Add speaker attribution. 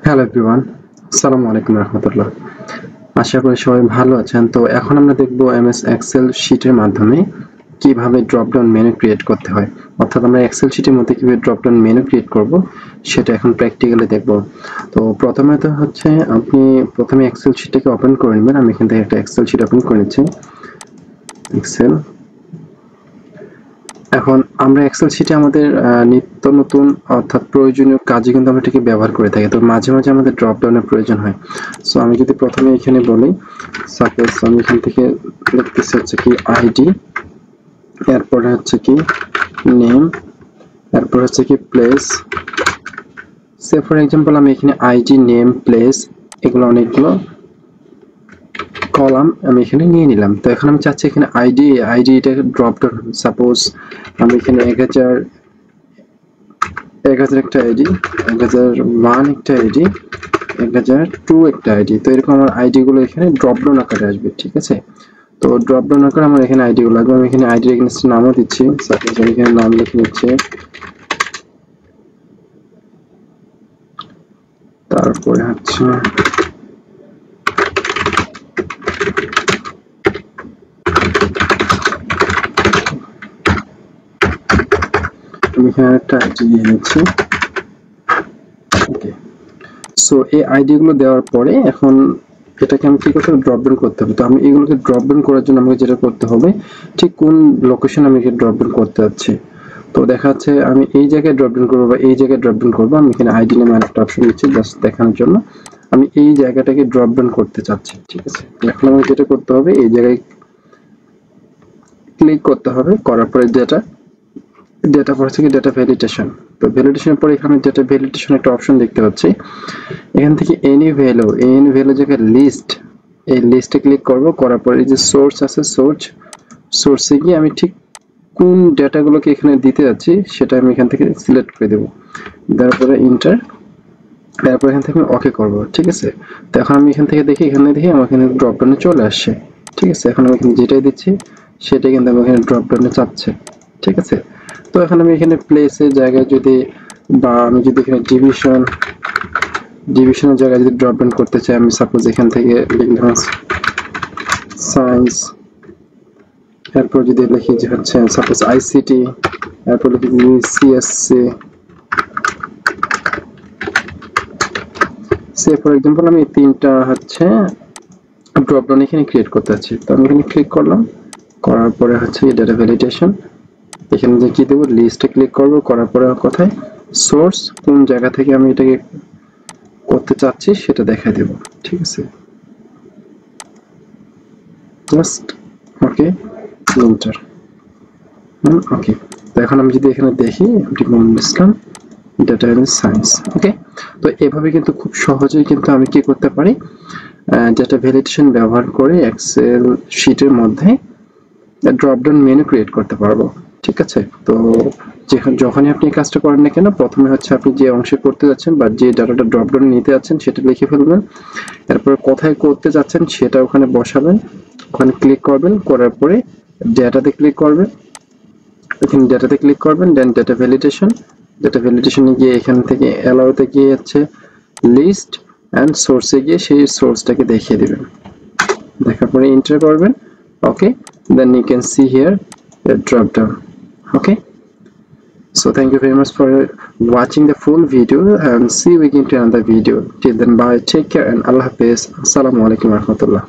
Speaker 1: Hello everyone, আসসালামু আলাইকুম রাহমাতুল্লাহ। আশা করি সবাই ভালো আছেন। তো এখন আমরা দেখব এমএস এক্সেল শীটের মাধ্যমে কিভাবে ড্রপ ডাউন মেনু ক্রিয়েট করতে হয়, অর্থাৎ আমরা এক্সেল শীটের মধ্যে কিভাবে ড্রপ ডাউন মেনু ক্রিয়েট করব সেটা এখন প্র্যাকটিক্যালি দেখব। তো প্রথমে আপনি প্রথমে এক্সেল শীটটাকে ওপেন করে নেবেন। আমি এখান থেকে একটা এক্সেল শীট ওপেন করে নিচ্ছি। এক্সেল, এখন আমরা এক্সেল শীটে আমাদের নিত্য নতুন অর্থাৎ প্রয়োজনীয় কাজে কিন্তু আমরা এটাকে ব্যবহার করে থাকি। তো মাঝে মাঝে আমাদের ড্রপ ডাউনের প্রয়োজন হয়। সো আমি যদি প্রথমে এখানে বলি, সাপোজ আমি এখান থেকে লিখতেছি হচ্ছে কি আইডি, এরপরে হচ্ছে কি নেম, এরপর হচ্ছে কি প্লেস। সে ফর এক্সাম্পল আমি এখানে আইডি, নেম, প্লেস এগুলো অনেকগুলো কলাম আমি এখানে নিয়ে নিলাম। তো এখন আমি চাচ্ছি এখানে আইডিটাকে ড্রপ ডাউন। সাপোজ আমি এখানে 1000 একটা আইডি, 1001 একটা আইডি, 1002 একটা আইডি। তো এরকম আমার আইডি গুলো এখানে ড্রপ ডাউন আকারে আসবে, ঠিক আছে। তো ড্রপ ডাউন আকারে আমার এখানে আইডি গুলো লাগবে। আমি এখানে আইডির এগেইনস্ট নামও দিচ্ছি। সাপোজ আমি এখানে নাম লিখে নিচ্ছি, তারপরে হচ্ছে আমি এখানে একটা আইডি দিয়ে নিচ্ছি। ওকে, সো এই আইডি গুলো দেওয়ার পরে এখন এটাকে আমি কি করতে হবে, ড্রপ ডাউন করতে হবে। তো আমি এগুলোকে ড্রপ ডাউন করার জন্য আমাকে যেটা করতে হবে, ঠিক কোন লোকেশন আমি এখানে ড্রপ ডাউন করতে যাচ্ছি। তো দেখা যাচ্ছে আমি এই জায়গায় ড্রপ ডাউন করবো বা এই জায়গায় ড্রপ ডাউন করবো। আমি এখানে আইডি নামে একটা অপশন দিচ্ছি জাস্ট দেখানোর জন্য। আমি এই জায়গাটাকে ড্রপ ডাউন করতে চাচ্ছি, ঠিক আছে। এখন আমাকে যেটা করতে হবে, এই জায়গায় ক্লিক করতে হবে, করার পরে ডেটা পর থেকে ডেটা ভ্যালিডেশন। তো ভ্যালিডেশনের পরে এখানে ডেটা ভ্যালিডেশন একটা অপশন দেখতে পাচ্ছি। এখান থেকে এনি ভ্যালু জায়গায় লিস্ট, এই লিস্টে ক্লিক করব। করার পরে এই যে সোর্স আছে, সোর্সে গিয়ে আমি ঠিক কোন ডেটাগুলোকে এখানে দিতে যাচ্ছি সেটা আমি এখান থেকে সিলেক্ট করে দেব। তারপরে ইন্টার, তারপর এখান থেকে ওকে করব, ঠিক আছে। তো এখন আমি এখানে দেখি আমার এখানে ড্রপ ডাউনে চলে আসছে, ঠিক আছে। এখন আমি এখানে যেটাই দিচ্ছি সেটাই কিন্তু আমার এখানে ড্রপ ডাউনে চাচ্ছে, ঠিক আছে। তো এখন আমি এখানে প্লেসের জায়গায় যদি, বা আমি যদি এখানে ডিভিশনের জায়গায় যদি ড্রপ ডাউন করতে চাই, আমি সাপোজ এখান থেকে লিখলাম সায়েন্স, এরপর যদি লিখি যে হচ্ছে সাপোজ আইসিটি, এরপর লিখি সিএসসি, সে ফর এক্সাম্পল আমি তিনটা হচ্ছে ড্রপ ডাউন এখানে ক্রিয়েট করতে যাচ্ছি। তো আমি এখানে ক্লিক করলাম, করার পরে হচ্ছে ডেটা ভ্যালিডেশন। এখানে যে কি দেবো, লিস্টে ক্লিক করব, করার পরে কোথায় সোর্স, কোন জায়গা থেকে আমি এটাকে করতে চাচ্ছি সেটা দেখাই দেব, ঠিক আছে। Just okay, enter. ওকে, তো এখন আমি যদি এখানে দেখি মোমিন ইসলাম, ডেটা সায়েন্স। ওকে, তো এভাবে কিন্তু খুব সহজেই কিন্তু আমি কি করতে পারি, ডেটা ভ্যালিডেশন ব্যবহার করে এক্সেল শীটের মধ্যে ড্রপ ডাউন মেনু ক্রিয়েট করতে পারবো, ঠিক আছে। তো যখনই আপনি কাজটা করেন না কেন, প্রথমে হচ্ছে আপনি যে অংশে করতে যাচ্ছেন বা যে ডাটাটা ড্রপ ডাউন নিতে যাচ্ছেন সেটা লিখে ফেলবেন। এরপর কোথায় করতে যাচ্ছেন সেটা ওখানে বসাবেন, ওখানে ক্লিক করবেন, করার পরে ডেটাতে ক্লিক করবেন, এখানে ডেটাতে ক্লিক করবেন, দেন ডেটা ভ্যালিডেশনে গিয়ে এখান থেকে অ্যালাউতে গিয়ে হচ্ছে লিস্ট এন্ড সোর্সে গিয়ে সেই সোর্সটাকে দেখিয়ে দিবেন। দেখার পরে এন্টার করবেন। Okay, then you can see here the drop down. Okay, so thank you very much for watching the full video, and see you again to another video. Till then, bye, take care, and Allah Hafiz. Assalamu alaikum warahmatullah.